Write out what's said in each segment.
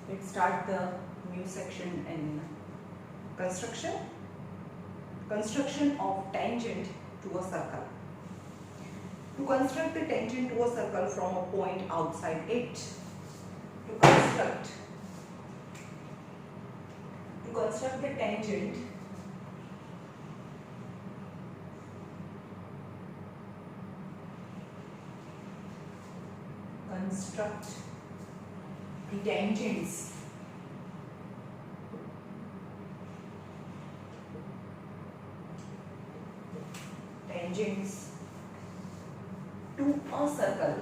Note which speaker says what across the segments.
Speaker 1: Let's start the new section in construction. Construction of tangent to a circle. To construct the tangent to a circle from a point outside it. To construct the tangent tangents to a circle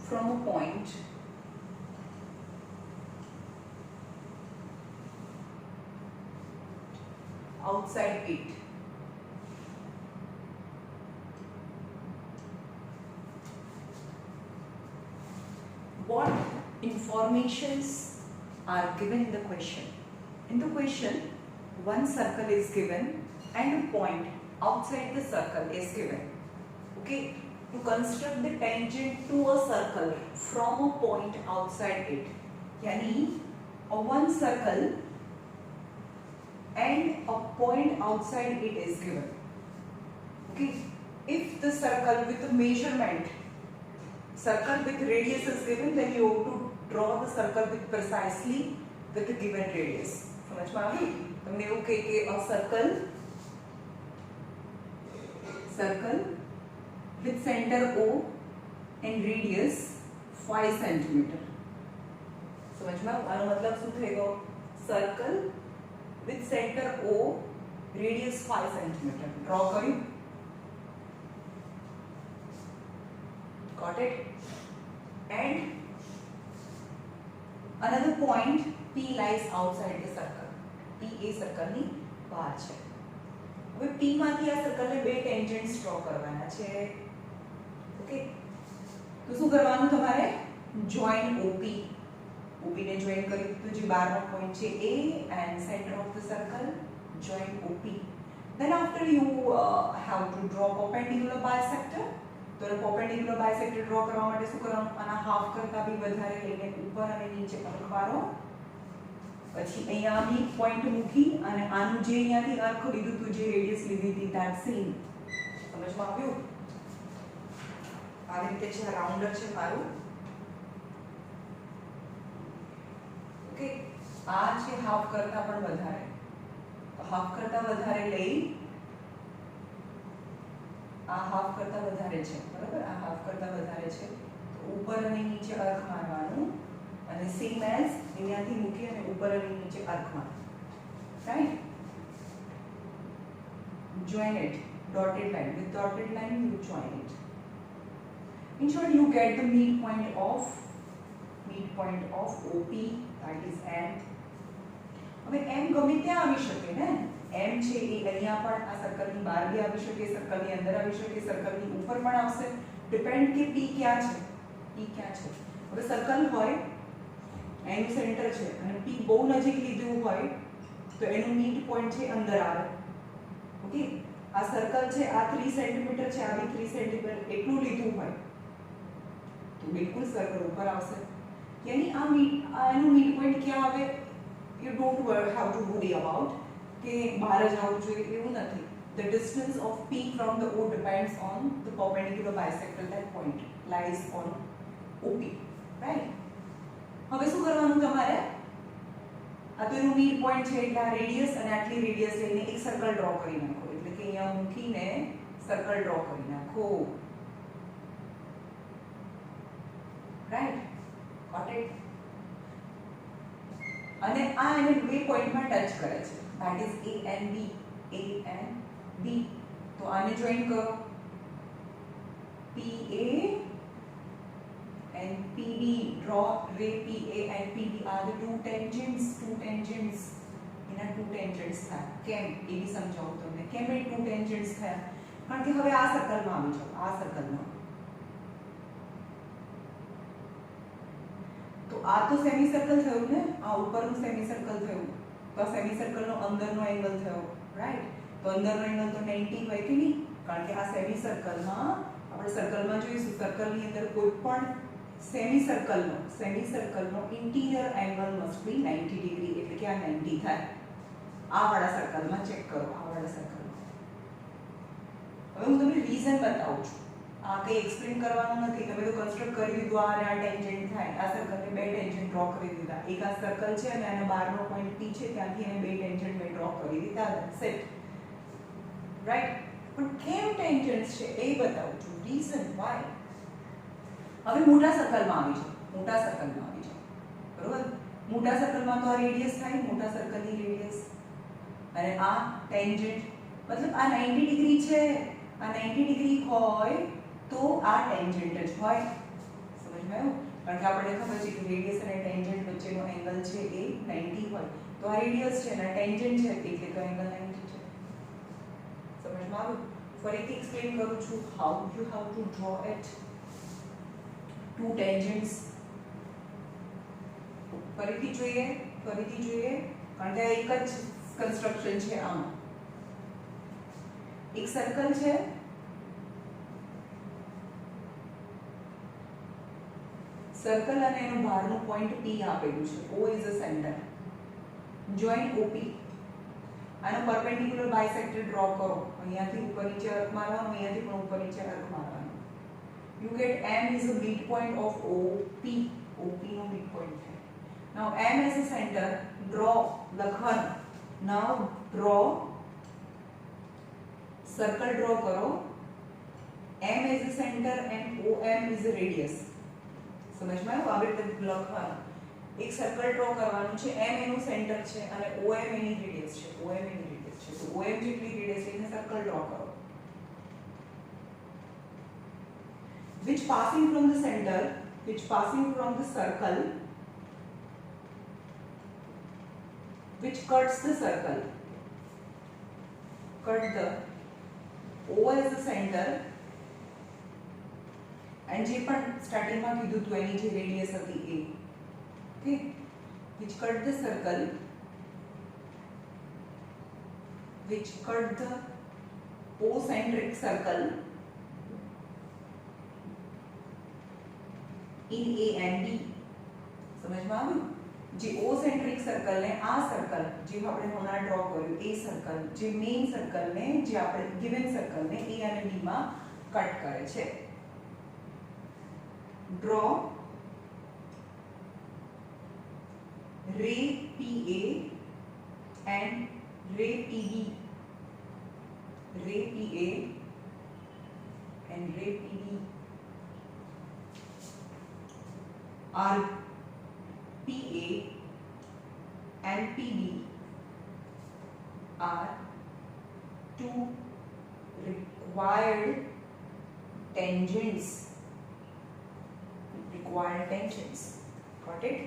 Speaker 1: from a point outside it. What informations are given in the question? In the question, one circle is given and a point outside the circle is given. Okay, to construct the tangent to a circle from a point outside it, yani a one circle and a point outside it is given. Okay, if the circle with the measurement, circle with radius is given, then you have to draw the circle with precisely with the given radius. समझ में आ गई? तुमने वो कहे कि a circle with center O and radius 5 centimeter. समझ में आनो मतलब શું થયેગો? Circle with center O, radius 5 centimeter. Draw કર્યું? Got it? And another point P lies outside the circle. P A circle ની બહાર છે. હવે P માંથી આ circle ને બે tangents draw કરવાના છે. ઓકે, તો શું કરવાનું તમારે? join OP. OP ને join કરી તો જે બહારનો point છે A and center of the circle join OP. Then after you have to draw perpendicular bisector. તો perpendicular bisector draw કરવા માટે શું કરવાનું? આના હાફ કરતા બી વધારે લઈને ઉપર અને નીચે અર્ક મારો. પછી અહીંયા મિડ પોઈન્ટ મૂકી અને આનું જે અહીંયાથી અર્ક લીધું હતું, જે રેડિયસ લીધી હતી, that same. સમજમાં આવ્યું? આવી રીતે છે, રાઉન્ડર છે મારું. ઓકે, આ છે હાફ કરતા પણ વધારે. તો હાફ કરતા વધારે લઈ આ હાફ કરતા વધારે છે, બરાબર? આ હાફ કરતા વધારે છે તો ઉપર અને નીચે અર્ક મારવાનું અને સેમ એઝ અહીંયાથી મૂકી અને ઉપર અને નીચે અર્ક મારવાનું. Right? join it, dotted line. With dotted line you join it. In short, you get the midpoint of OP, that is M. હવે M ગમે ત્યાં આવી શકે ને? M છે એ અહીંયા પણ આ સર્કલની બહાર બી આવી શકે, સર્કલની અંદર આવી શકે, સર્કલની ઉપર પણ આવશે. ડિપેન્ડ કે P ક્યાં છે, P ક્યાં છે. હવે સર્કલ હોય, એનું સેન્ટર છે અને P બહુ નજીક લીધું હોય તો એનું મિડ પોઈન્ટ છે અંદર આવે. ઓકે, આ સર્કલ છે, આ 3 સેન્ટીમીટર છે, આ બી 3 સેન્ટીમીટર એટલું લીધું હોય તો બિલકુલ સર્કલ ઉપર આવશે. યાની આનું મિડ પોઈન્ટ ક્યાં આવે? You don't have to worry about કે બહાર જ આવવું જોઈએ એવું નથી. The distance of P from the O depends on the perpendicular bisector that point lies on OP. Right? હવે શું કરવાનું તમારે? આ તો એનું મિડ પોઈન્ટ છે એટલે આ રેડિયસ અને આટલી રેડિયસ લઈને એક સર્કલ ડ્રો કરી નાખો. એટલે કે અહીંયા મૂકીને સર્કલ ડ્રો કરી નાખો. રાઈટ? Got it? અને આ એને બે પોઈન્ટમાં ટચ કરે છે, that is A and B. તો આને જોઈન કરો, PA and PB. Draw ray PA and PB are the two tangents. એના two tangents થાય. કેમ એ બી સમજાવું તમને. કેમ એ two tangents થયા? કારણ કે હવે આ સર્કલમાં આવી જાઓ, આ સર્કલમાં. તો આ તો સેમી સર્કલ થયું ને, આ ઉપરનું સેમી સર્કલ થયું. તો આ સેમી સર્કલનો અંદરનો એંગલ થયો. રાઈટ? તો અંદરનો એંગલ તો 90 હોય કે નહીં? કારણ કે આ સેમી સર્કલમાં આપણે સર્કલમાં જોઈશું સર્કલની અંદર કોઈ પણ સેમી સર્કલનો interior angle must be 90 degree, એટલે કે આ 90 થાય. આ વાળા સર્કલમાં ચેક કરો, આ વાળા સર્કલમાં. હવે હું તમને રીઝન બતાવું છું. આ કંઈ એક્સપ્લેન કરવાનું નથી. તમે તો કન્સ્ટ્રક્ટ કરી દીધું આ અને આ ટેન્જન્ટ થાય. આ સર્કલને બે ટેન્જન્ટ ડ્રો કરી દીધા. એક આ સર્કલ છે અને આનો બહારનો પોઈન્ટ P છે, ત્યાંથી એને બે ટેન્જન્ટ મેં ડ્રો કરી દીધા. સેટ. રાઈટ? પણ કેમ ટેન્જન્ટ્સ છે એ બતાવું છું. Reason Y. હવે મોટા સર્કલમાં આવી જાઓ. બરોબર? મોટા સર્કલમાં તો આ રેડિયસ થાય, મોટા સર્કલની રેડિયસ. અને આ ટેન્જન્ટ, મતલબ આ 90 ડિગ્રી છે. આ 90 ડિગ્રી હોય તો આ ટેન્જન્ટ જ હોય. સમજમાં આવ્યું? કારણ કે આપણને ખબર છે કે રેડિયસ અને ટેન્જન્ટ વચ્ચેનો એંગલ છે એ 90 હોય. તો આ રેડિયસ છે અને ટેન્જન્ટ છે એટલે તો એંગલ 90 છે. સમજમાં આવ્યું? ફરીથી એક્સપ્લેન કરું છું how you have to draw it. Two tangents. ફરીથી જોઈએ કારણ કે એક જ કન્સ્ટ્રક્શન છે. આમાં એક સર્કલ છે, સર્કલ અને એનું બહારનું પોઈન્ટ P આપેલું છે. O is a center. Join OP. આનો પરપેન્ડિક્યુલર બાયસેક્ટર ડ્રો કરો. અહીંયાથી ઉપર નીચે અર્ક મારવાનું, અહીંયાથી પણ ઉપર નીચે અર્ક મારવાનું. You get M is a midpoint of OP. OP no midpoint છે. Now M as a center, draw લખવાનું. Now draw circle draw કરો. M is a center and OM is a radius. સમજમાં આવ્યું? આવી રીતે લખવાનું. એક સર્કલ ડ્રો કરવાનું છે. M એનું સેન્ટર છે અને OM એની રેડિયસ છે. તો OM જેટલી રેડિયસ લઈને સર્કલ ડ્રો કરો. Which passing from the center, which cuts the circle. Cut the O as the center. and જે પણ સ્ટાર્ટિંગમાં કીધું હતું એની જે રેડિયસ હતી એ. Okay, which cut the circle, which cut the O-centric circle in A and B. સમજમાં આવ્યું? જે O-centric સર્કલ ને આ સર્કલ જે આપણે હમણાં ડ્રો કર્યું એ સર્કલ જે મેઇન સર્કલ ને જે આપણે ગિવન સર્કલ ને A અને B માં કટ કરે છે. Draw ray PA and ray PB. Ray PA and ray PB are PA and PB are two required tangents. Got it?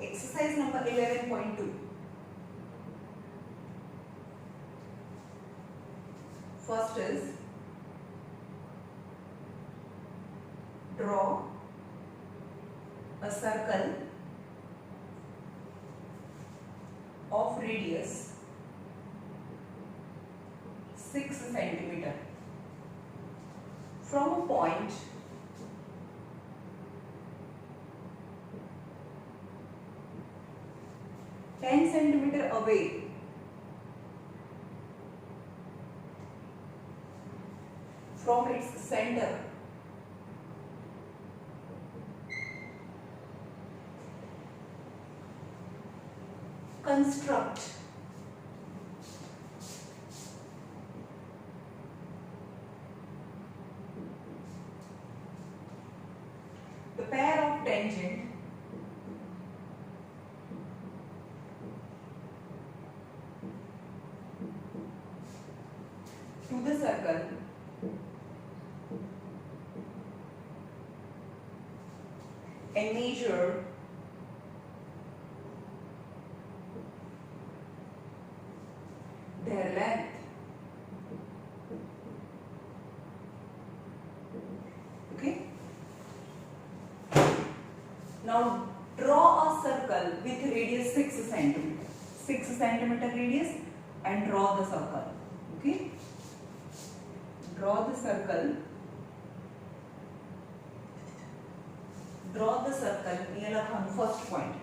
Speaker 1: Exercise number 11.2. First is draw a circle of radius 6 centimeter from a point centimeter away from its center. Construct the pair of tangent to the circle and measure their length. Okay. Now draw a circle with radius 6 centimeter. 6 centimeter radius and draw the circle. Okay. Draw the circle. Draw the circle. First point.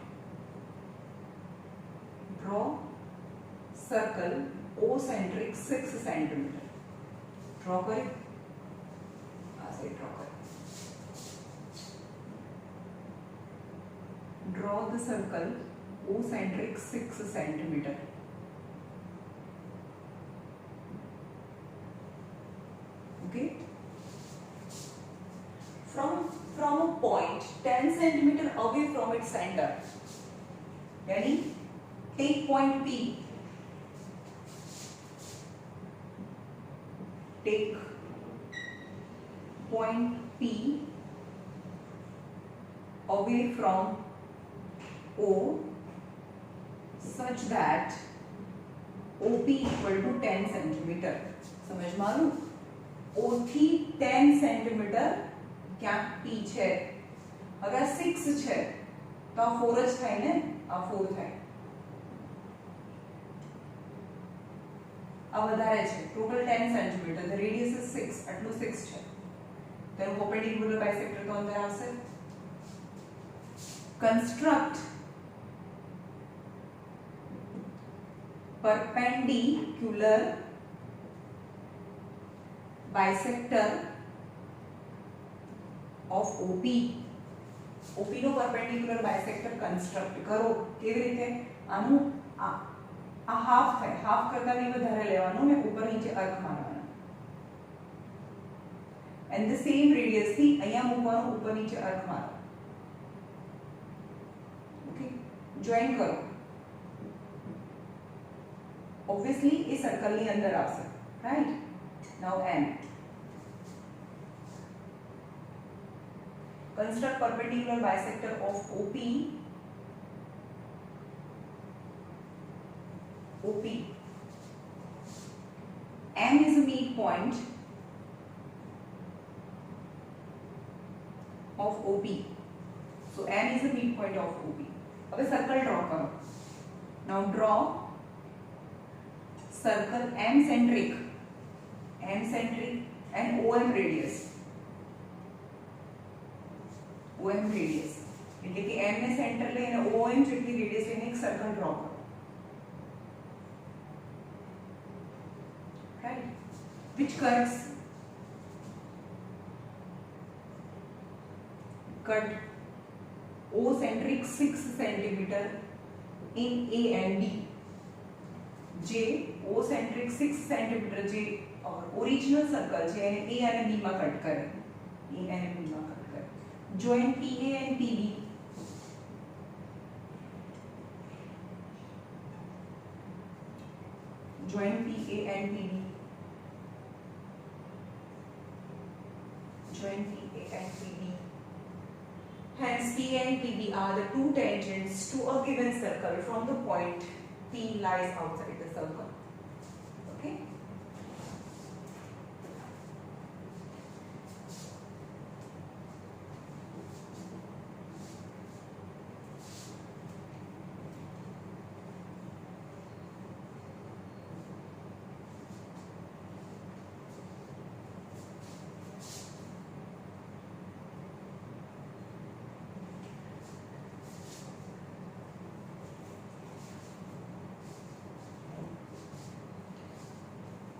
Speaker 1: Draw circle O-centric 6 centimeter. Draw करें. ऐसे draw करें. Draw the circle O-centric 6 centimeter. Okay. From a point 10 centimeter away from its center. यानी take point P. Take point P away from O such that OP equal to 10 centimeter. समझ मालूम? O थी 10 centimeter क्या P છે. अगर 6 છે तो आ 4 જ થાય ને, આ 4 થાય. આ વધારે છે. Total 10 centimeter. The radius is 6. આટલું 6 છે. તેનું perpendicular bisector તો અંદર આવશે. Construct perpendicular bisector of OP. OP no perpendicular bisector construct કરો. કેવી રીતે? આનું આ હાફ થાય. હાફ કરતા બી વધારે લેવાનું ને ઉપર નીચે અર્ક મારવાનો. And the same radius થી અહીંયા મૂકવાનું, ઉપર નીચે અર્ક મારો. ઓકે, જોઈન કરો. Obviously એ સર્કલ ની અંદર આવશે, right? Now M. Construct perpendicular bisector of OP. OP. M is a midpoint of OP. So M is the midpoint of OP. अब circle draw करो. Now draw circle M centric and OM radius. OM radius. એટલે કે M ને centre લઈને OM જેટલી radius લઈને એક circle draw કરો. Right? Which cuts cut O-centric 6 centimeter in A and B. જે O-centric 6 centimeter જે ઓરિજિનલ સર્કલ છે એને A અને B માં કટ કરે. A અને B માં કટ કરે. Join PA and PB. Join PA and PB. Join PA and PB. Hence, PA and PB are the two tangents to a given circle from the point P lies outside the circle. Okay?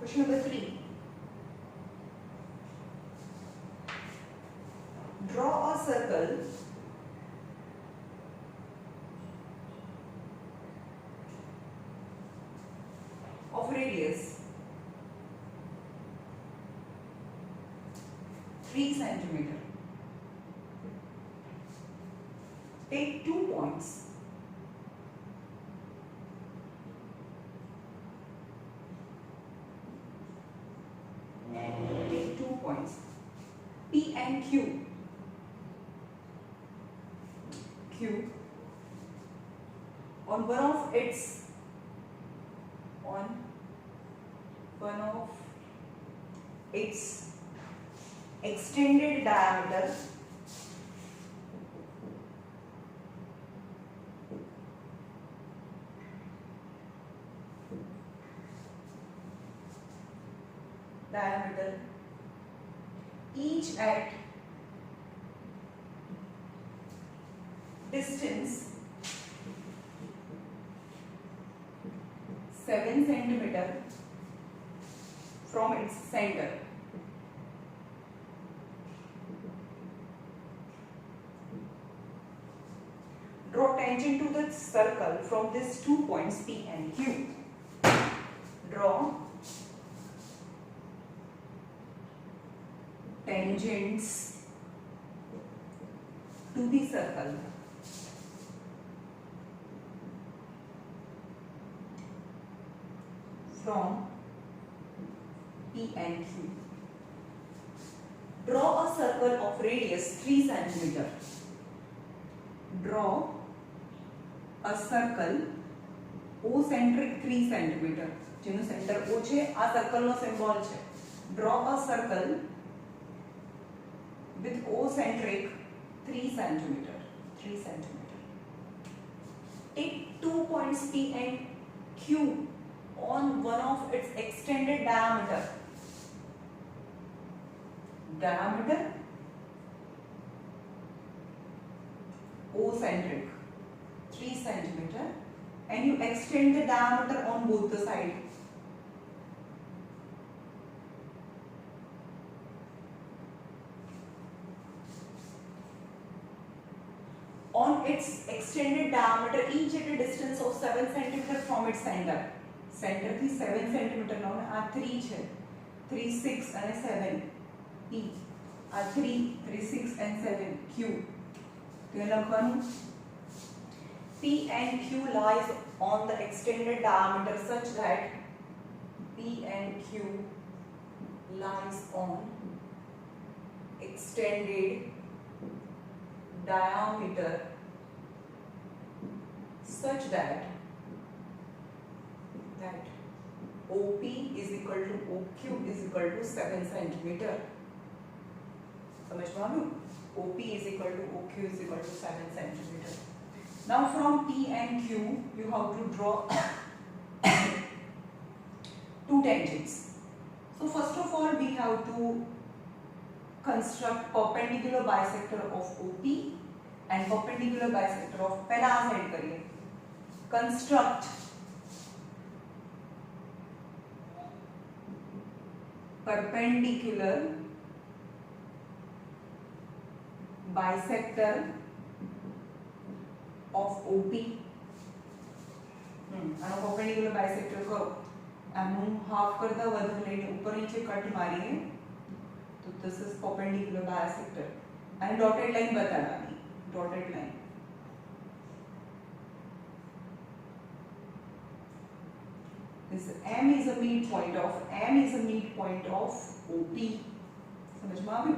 Speaker 1: Question number 3. Draw a circle of radius 3 centimeter. Take 2 points. Take 2 points P and Q. Q on one of its extended diameter each at distance 7 centimeter from its center. Draw tangent to the circle from these 2 points P and Q. Draw tangents to the circle from P and Q. Draw a circle of radius 3 centimeter. Draw a circle O-centric 3 centimeter. જેનું centre O છે, આ સર્કલનો symbol છે. Draw a circle with O-centric 3 centimeter. Take 2 points P and Q on one of its extended diameter. O-centric 3 centimeter, and you extend the diameter on both the sides. On its extended diameter, each at a distance of 7 centimeter from its center. Center થી 7 centimeter નો, આ 3 છે, 3, 6 અને 7 P, આ 3, 6 and 7 Q. તો લખવાનું P and Q lies on the extended diameter such that P and Q lies on extended diameter such that OP is equal to OQ is equal to 7 centimeter. समझ में आया? OP is equal to OQ is equal to 7 centimeter. Now from P and Q you have to draw two tangents. So first of all we have to construct perpendicular bisector of OP and perpendicular bisector of पहला आ side करिए. Construct perpendicular bisector of OP. આનો perpendicular bisector કરો. આનું half કરતા વધારે લઈને ઉપર નીચે કટ મારીએ તો this is perpendicular bisector. અને dotted line બતાવવાની, dotted line. This M is a midpoint of OP. समझ में આવ્યું?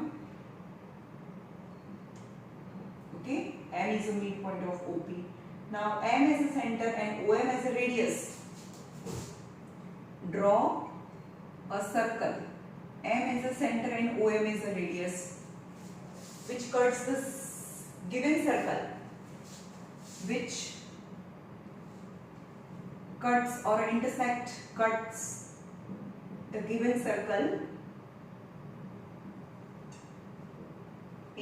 Speaker 1: Okay, M is a midpoint of OP. Now M is a center and OM is a radius. Draw a circle. M is a center and OM is a radius which cuts this given circle, which cuts or cuts the given circle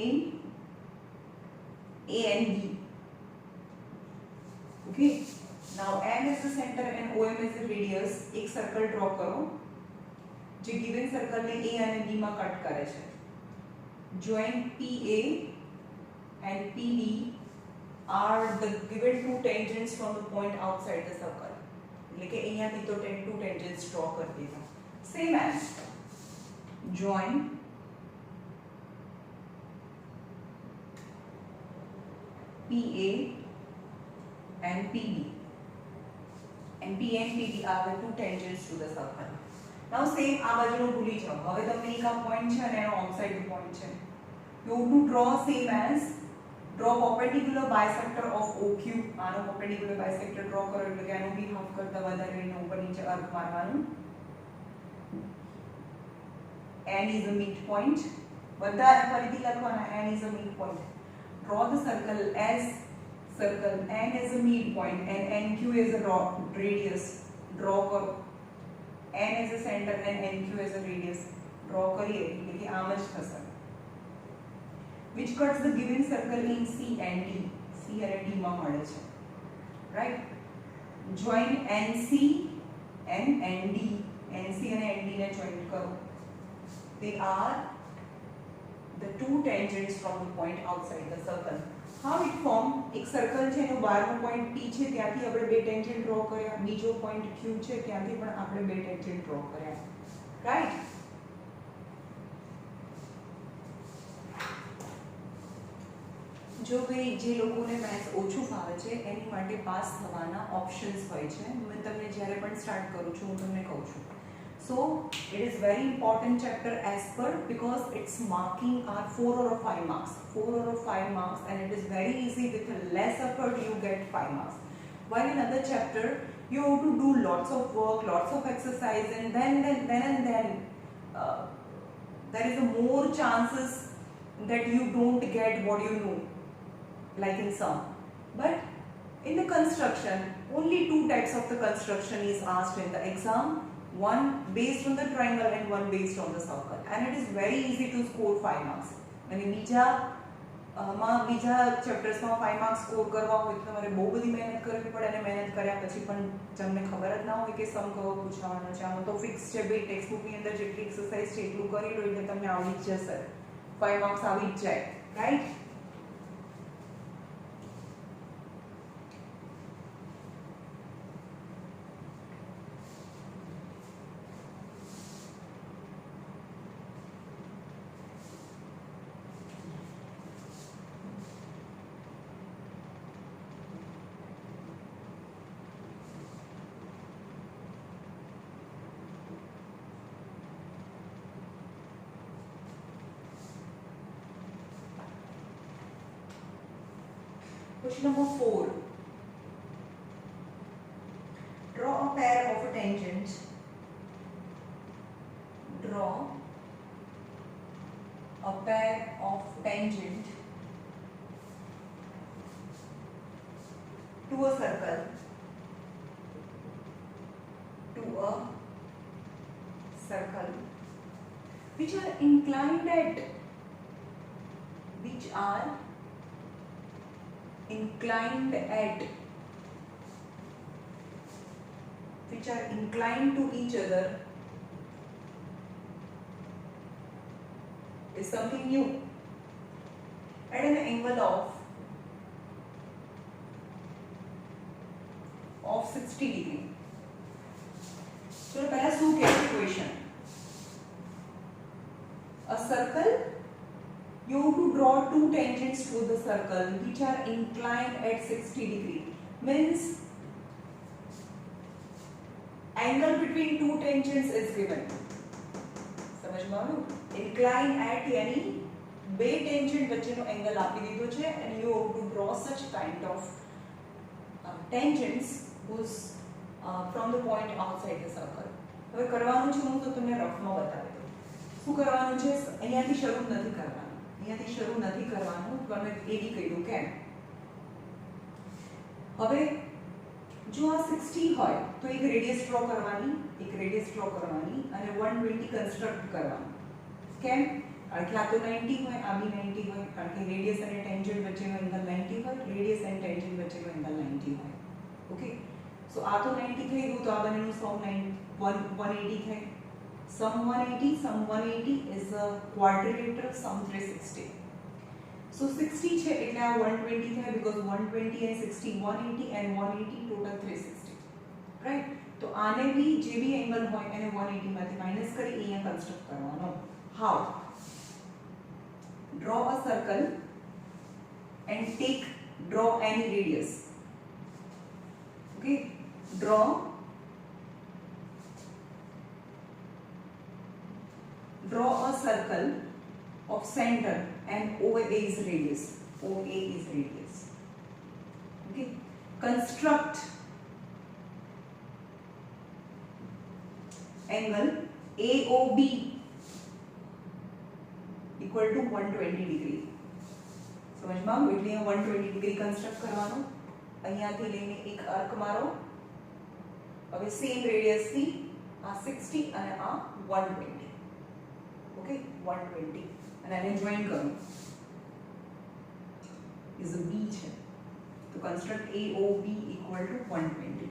Speaker 1: in A and B. Okay. Now M is the center and OM is the radius. एक circle draw करो जो given circle ने A and B में cut करे છે. Join PA and PB are the given two tangents from the point outside the circle. એટલે કે અહીંયાથી તો two tangents draw કરી દીધા. Same as join PA and PB. And PA and PB are the two tangents to the circle. Now same આ બાજુનો ભૂલી જાઓ. હવે તમને એક આ point છે અને એનો outside point છે. You have to draw same as draw perpendicular bisector of OQ. આનો પરપેન્ડિક્યુલર બાયસેક્ટર ડ્રો કરો એટલે કે આનો બી હાફ કરતા વધારે એને ઉપર નીચે અર્ક મારવાનું. N is a midpoint. બધા ફરીથી લખવાના. N is a midpoint. Draw the circle as circle N is a midpoint and NQ is a radius. Draw કરો. N is a center and NQ is a radius. Draw કરીએ એટલે કે આમ જ થશે. Which cuts the given circle in C and D. C અને D માં મળે છે. Right? Join NC and ND. NC અને ND ને join કરો. They are the two tangents from the point outside the circle. How it form? એક circle છે એનો બહારનો પોઈન્ટ P છે ત્યાંથી આપણે બે ટેન્જન્ટ ડ્રો કર્યા. બીજો પોઈન્ટ Q છે ત્યાંથી પણ આપણે બે ટેન્જન્ટ ડ્રો કર્યા. રાઈટ? જો ભાઈ જે લોકોને મેથ્સ ઓછું ફાવે છે એની માટે પાસ થવાના ઓપ્શન્સ હોય છે. હું તમને જ્યારે પણ સ્ટાર્ટ કરું છું હું તમને કહું છું. So it is very important chapter as per because it's marking are 4 or 5 marks. 4 or 5 marks and it is very easy with less effort you get 5 marks. While in other chapter you have to do lots of work, lots of exercise and then there is a more chances that you don't get what you know like in sum. But in the construction only 2 types of the construction is asked in the exam. One based on the triangle and one based on the circle and it is very easy to score 5 marks. અને બીજા ચેપ્ટર્સમાં 5 marks score કરવા હોય તો તમારે બહુ બધી મહેનત કરવી પડે અને મહેનત કર્યા પછી પણ તમને ખબર જ ના હોય કે સમ કયો પૂછવાનો છે. આમાં તો ફિક્સ છે બે ટેક્સ્ટબુકની અંદર જેટલી એક્સરસાઇઝ છે એટલું કરી લો એટલે તમને આવડી જ જશે. 5 માર્ક્સ આવી જ જાય. Right? Question number 4. Draw a pair of a tangent. Draw a pair of tangent to a circle. To a circle which are inclined at which are inclined to each other is something new at an angle of 60 degree. So पहला શું કે equation a circle you have to draw 2 tangents to the circle which are inclined at 60 degree means angle between 2 tangents is given. समझ में આવ્યું? incline at यानी બે tangent વચ્ચેનો angle આપી દીધો છે and you have to draw such kind of tangents whose from the point outside the circle. હવે કરવાનું છે હું તો તમને રફમાં બતાવી દઉં. શું કરવાનું છે? અહીંયાથી શરૂ નથી કરવાનું. અહીંયાથી શરૂ નથી કરવાનું. તમને એ બી કહી દઉં કેમ. હવે જો આ 60 હોય તો એક રેડિયસ ડ્રો કરવાની અને 120 કન્સ્ટ્રક્ટ કરવાનું. કેમ? કારણ કે આ તો 90 હોય આ બી 90 હોય કારણ કે રેડિયસ અને ટેન્જન્ટ વચ્ચેનો એંગલ 90 હોય રેડિયસ અને ટેન્જન્ટ વચ્ચેનો એંગલ 90 હોય. ઓકે સો આ તો 90 થઈ ગયું તો આ બંનેનું સમ 180 થાય. Sum 180 is a quadrilateral sum 360. So 60 છે એટલે આ 120 થાય because 120 and 60 180 and 180 total 360. Right? તો આને બી જે બી એંગલ હોય એને 180 માંથી માઈનસ કરી અહીંયા કન્સ્ટ્રક્ટ કરવાનો. How? Draw a circle and draw any radius. Okay? Draw a circle of center and OA is radius. OA is radius. Okay, construct angle AOB equal to 120 degree. સમજમાં આવ્યું? એટલે 120 degree construct કરવાનો, અહીંયાથી લઈને એક arc મારો, હવે same radius થી આ 60 અને આ 120. ઓકે, 120 અને આને જોઈન કરું is a B છે, તો construct AOB equal to 120.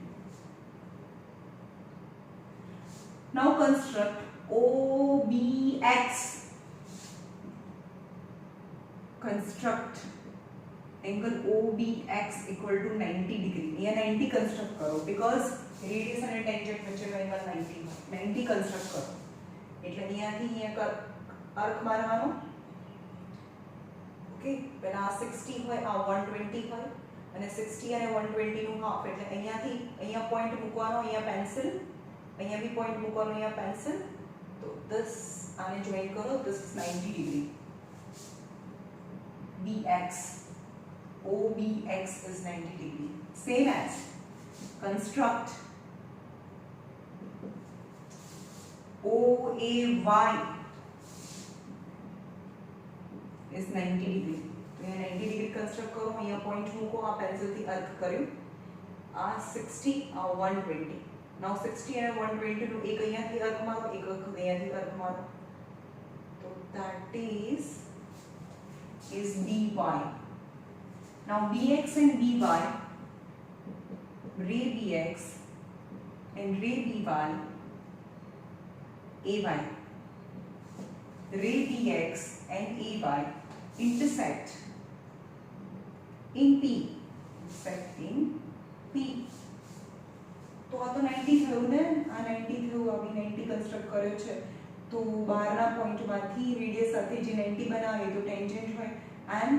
Speaker 1: now construct OBX, construct angle OBX equal to 90 degree. ये 90 construct करो because radius અને tangent વચ્ચેનો એંગલ 90 construct કરો, એટલે અહીંયાથી અહીંયા આર્ક મારવાનો. ઓકે, પહેલા આ 60 હોય, આ 120 હોય, અને 60 અને 120 નું હાફ, એટલે અહીંયાથી અહીંયા પોઈન્ટ મૂકવાનો, અહીંયા પેન્સિલ, અહીંયા બી પોઈન્ટ મૂકવાનો, અહીંયા પેન્સિલ. તો this આને જોઈન કરો, this is 90 degree. BX, OBX is 90 degree. Same as construct OAY is 90 degree. तो ये 90 degree construct करो, यहाँ point मूको, आ pencil थी अर्क करूँ, आ 60, आ 120. Now 60 and 120 नो एक यहाँ थी अर्क मारो, एक यहाँ थी अर्क मारो. तो that is BY. Now BX and BY, ray BX and ray BY, AY, ray BX and AY intersect in P. Intersect in P. तो आ तो 90 થયું ને, આ 90 થયું, આ બી 90 કન્સ્ટ્રક્ટ કર્યો છે. તો બહારના પોઈન્ટમાંથી રેડિયસ સાથે જે 90 બનાવે તો ટેન્જન્ટ હોય, એન્ડ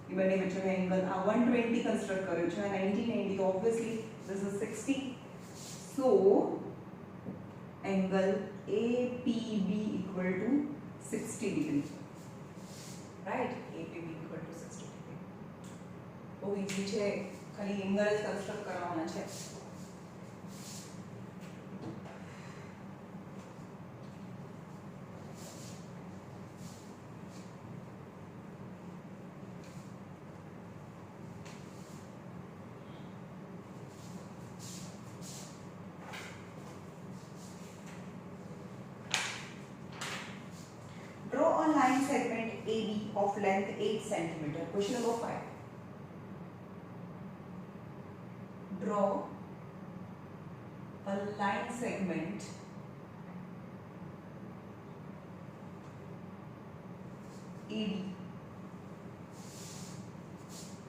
Speaker 1: એ બંને વચ્ચેનો એંગલ આ 120 કન્સ્ટ્રક્ટ કર્યો છે, આ 90 તો obviously this is 60. So angle APB equal to 60 degree. Right? APB equal to 60 degree. બહુ ઈઝી છે, ખાલી એંગલ જ કન્સ્ટ્રક્ટ કરવાના છે. Draw a line segment AB of length 8 cm. Question number 5. Draw a line segment AB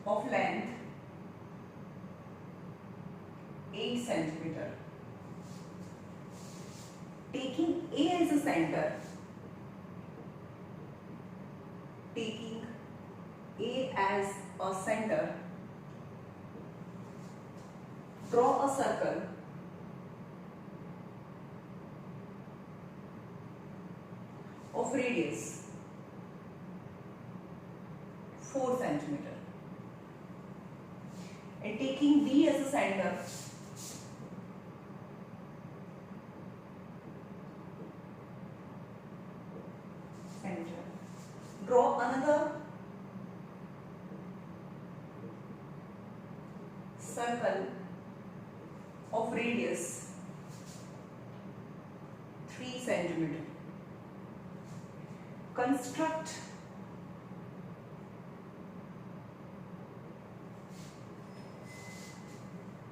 Speaker 1: of length 8 cm. Taking A as a center, taking A as a center, draw a circle of radius 4 cm, and taking B as a center, draw another circle of radius 3 cm. Construct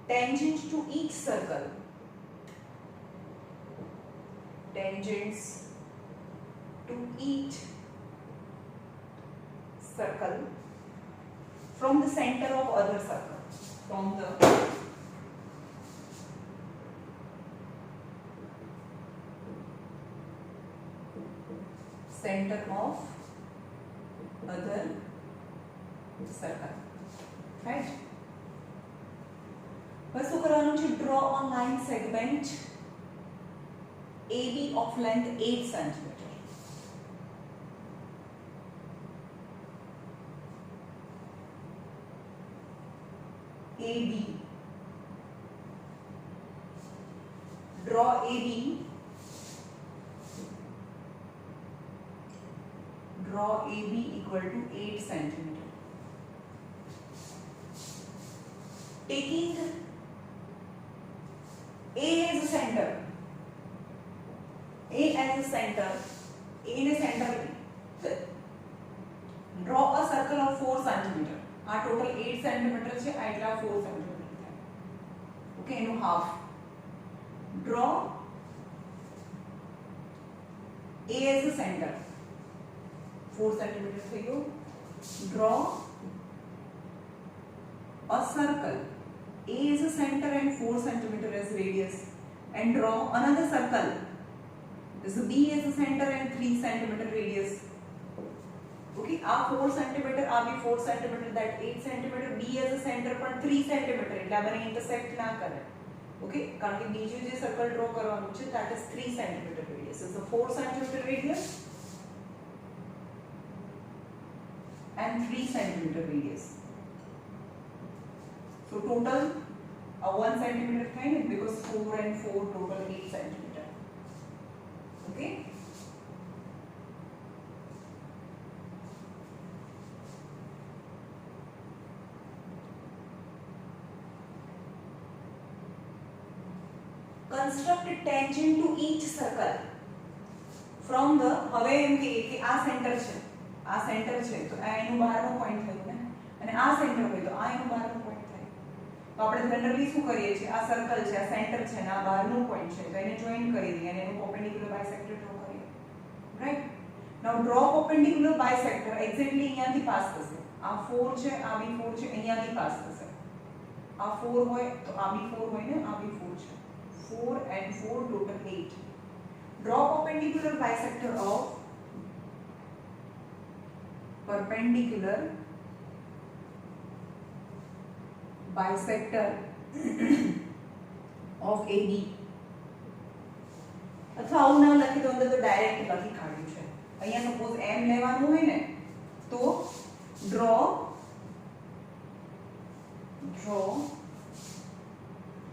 Speaker 1: tangent to each circle, tangents to each circle from the center of other circle, from the center of other circle. Right? બસ શું કરવાનું છે? Draw a line segment AB of length 8 cm. AB. Draw AB. Draw AB equal to 8 centimeter. Taking A as a center. A as a center. A ने center ले. Draw a circle of 4 centimeter. આ total 8 centimeter છે આ એટલા 4 centimeter થાય. Okay, એનું half. Draw A as a center. 4 centimeter થઈ ગયું. Draw a circle. A is a center and 4 centimeter as radius. And draw another circle. This is B as a center and 3 centimeter radius. Okay, આ 4 centimeter, આ બી 4 centimeter, that 8 centimeter. B as a center પણ 3 centimeter, એટલે આ બંને intersect ના કરે. Okay, કારણ કે બીજું જે circle draw કરવાનું છે that is 3 centimeter radius. So 4 centimeter radius and 3 centimeter radius. So total 1 centimeter થાય ને, because 4 and 4 total 8 centimeter. Okay. Construct a tangent to each circle from the, હવે એમ કે આ સેન્ટર છે, આ સેન્ટર છે તો આ એનું બહારનો પોઈન્ટ થયો ને, અને આ સેન્ટર હોય તો આ એનું બહારનો પોઈન્ટ થાય. તો આપણે જનરલી શું કરીએ છીએ, આ સર્કલ છે, આ સેન્ટર છે ને આ બહારનો પોઈન્ટ છે, તો એને જોઈન કરી દઈએ અને એનું perpendicular bisector ડ્રો કરીએ. રાઈટ. નાઉ ડ્રો perpendicular bisector એક્ઝેક્ટલી અહીંયાથી પાસ થશે. આ 4 છે, આ બી 4 છે, અહીંયાથી પાસ થશે. આ 4 હોય તો આ બી 4 હોય ને, આ બી 4 છે. 4 and 4 total 8. Draw perpendicular bisector of AB. અથવા આવું ના લખી દો અંદર તો ડાયરેક્ટ લખી કાઢ્યું છે. અહીંયા સપોઝ m લેવાનું હોય ને તો draw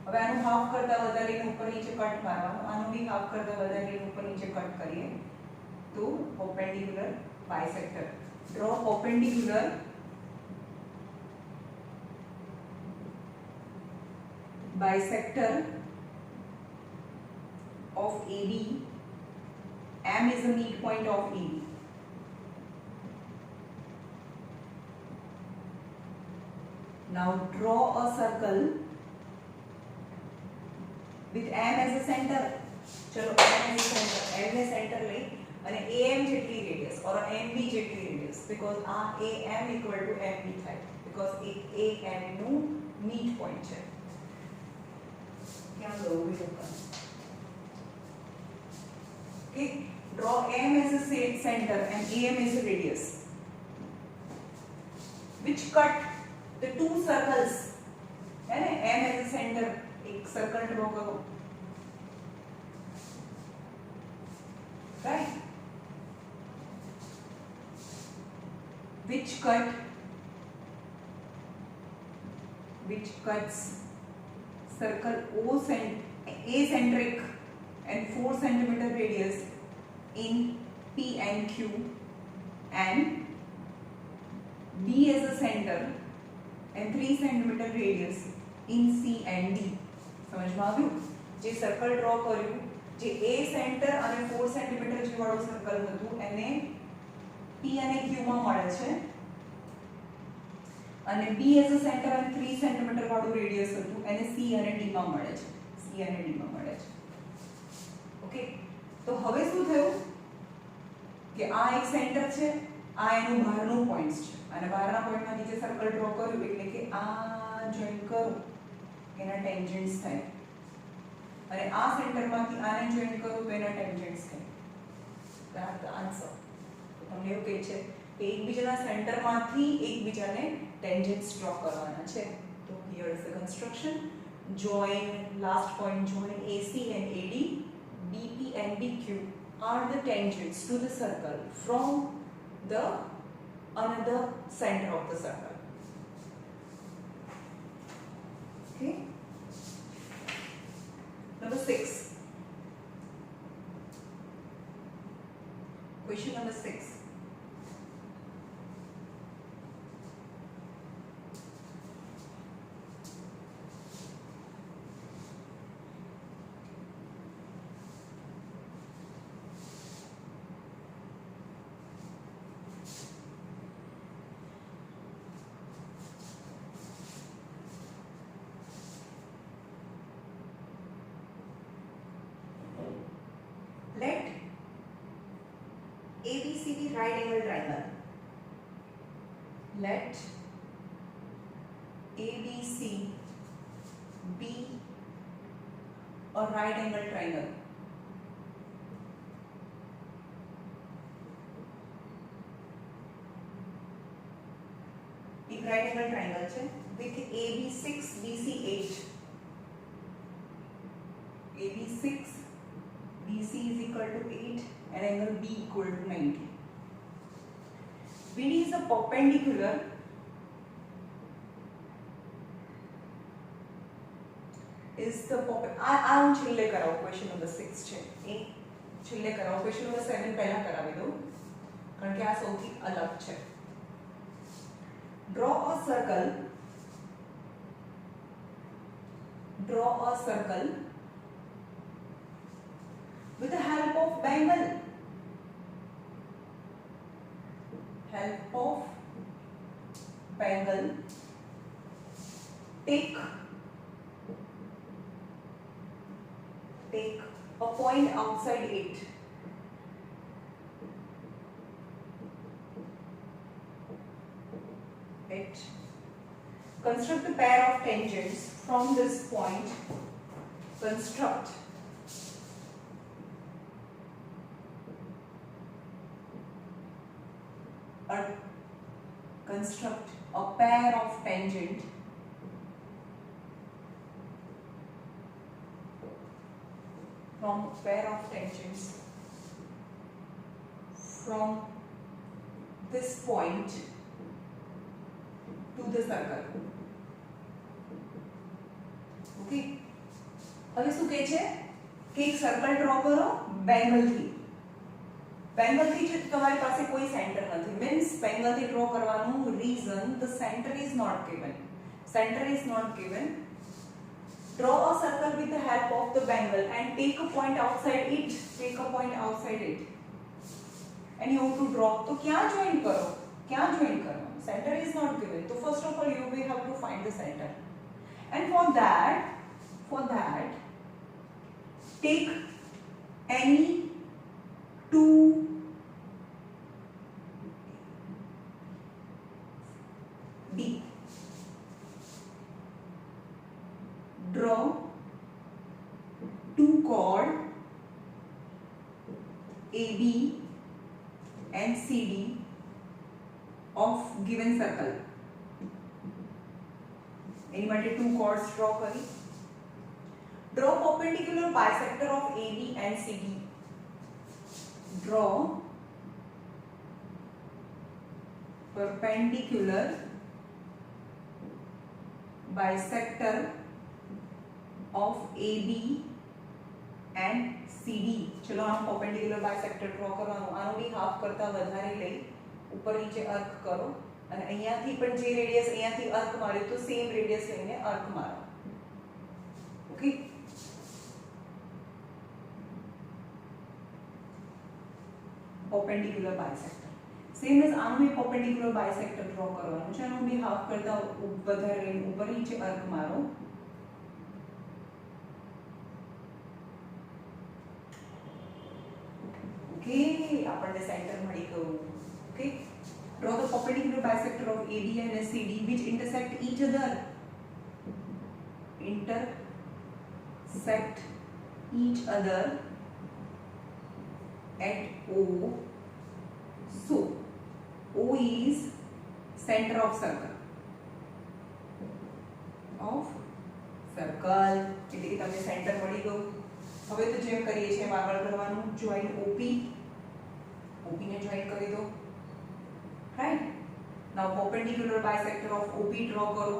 Speaker 1: હવે આનું હાફ કરતા વધારીને ઉપર નીચે કટ મારવાનું, આનું બી હાફ કરતા વધારીને ઉપર નીચે કટ કરીએ તો perpendicular bisector. Draw perpendicular bisector of AB. M is the midpoint of AB. Now draw a circle with M as a center. चलो M as a center, M ने center ले અને AM જેટલી radius or MB જેટલી radius, because આ AM equal to MB થાય, because AM નું midpoint છે. क्या दो भी होगा. Okay, draw M as a center and AM as a radius, which cut the two circles. है ना, M as a center एक सर्कल ड्रॉ करो, right, which cuts circle acentric and 4 centimeter radius in P and Q, and B as a center and 3 centimeter radius in C and D. સમજમાં આવ્યું? જે circle draw કર્યું, જે A centre અને 4 centimetre જે વાળું circle હતું એને P અને Q માં મળે છે, અને B as a center અને 3 સેન્ટીમીટર વાળું રેડિયસ હતું એને C અને D માં મળે છે. ઓકે, તો હવે શું થયું કે આ એક સેન્ટર છે, આ એનું બહારનું પોઈન્ટ્સ છે, અને બહારના પોઈન્ટમાંથી જે સર્કલ ડ્રો કર્યું એટલે કે આ જોઈન કરું એના ટેન્જન્ટ્સ થાય, અને આ સેન્ટરમાંથી આને જોઈન કરું તો એના ટેન્જન્ટ્સ થાય. That's the answer. તો તમને એવું કહે છે કે એકબીજાના સેન્ટરમાંથી એકબીજાને ટેન્જન્ટ્સ ડ્રો કરવાના છે. તો here is the construction. Join last point, join AC and AD, BP and BQ are the tangents to the circle from the another center of the circle. Number 6. Question number 6. Let ABC be right angle triangle. Let ABC be a right angle triangle. एक right angle triangle છે with AB 6 BC 8. AB 6 BC is equal to 8 and angle B equal to 90. BD is a perpendicular is the આ હું છેલ્લે કરાવું question number 6 છે એ છેલ્લે કરાવું question number 7 પહેલા કરાવી દઉં કારણ કે આ સૌથી અલગ છે. Draw a circle with the help of bangle. Take a point outside it. Construct a pair of tangents from this point. Construct a pair of tangent from this point to the circle. Okay. હવે શું કહે છે કે એક circle draw કરો બેંગલ થી છે તો તમારી પાસે કોઈ સેન્ટર નથી મીન્સ બેંગલ થી ડ્રો કરવાનું reason the centre is not given. Draw a circle with the help of the bangle and take a point outside it. And you have to draw. तो क्या join करो? Center is not given. So first of all, you will have to find the center. And for that, take any two D. Draw two chord AB and CD of given circle. એની માટે two chords draw કરી. Draw perpendicular bisector of AB and CD. Draw perpendicular bisector of AB and CD. ચલો આનું perpendicular bisector draw કરવાનું આનું બી half કરતા વધારે લઈ ઉપર નીચે આર્ક કરો અને અહીંયાથી પણ જે રેડિયસ અહીંયાથી આર્ક માર્યો તો સેમ રેડિયસ લઈને આર્ક મારો. Okay perpendicular bisector same as આનું બી perpendicular bisector ડ્રો કરવાનું છે આનું બી હાફ કરતા વધારે લઈને ઉપર નીચે આર્ક મારો. ઓકે આપણને સેન્ટર મળી ગયું. Okay draw the perpendicular bisector of AB and CD which intersect each other at O. So O is center of circle એટલે કે તમને સેન્ટર મળી ગયું. હવે તો જેમ કરીએ છીએ એમ આગળ કરવાનું. જોઈન OP ને જોઈન કરી દો. Right now perpendicular bisector of OP draw કરો.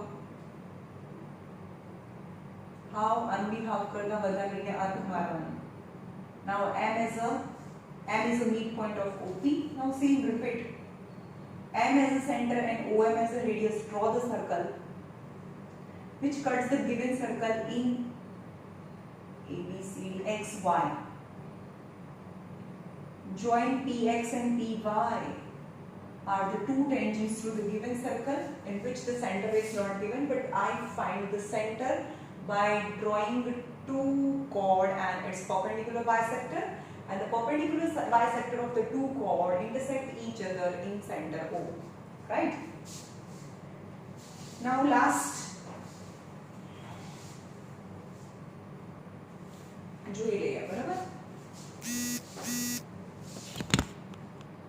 Speaker 1: હાવ અનબિહાવ કરતા વધારીને અર્થ મારવાનો. Now M is a midpoint of OP. Now same repeat. M as a center and OM as a radius. Draw the circle which cuts the given circle in ABCD XY. Join PX and PY are the two tangents to the given circle in which the center is not given, but I find the center by drawing two chord and its perpendicular bisector, and the perpendicular bisector of the two chord intersect each other in center O. Right? Now last, જોઈ લઈએ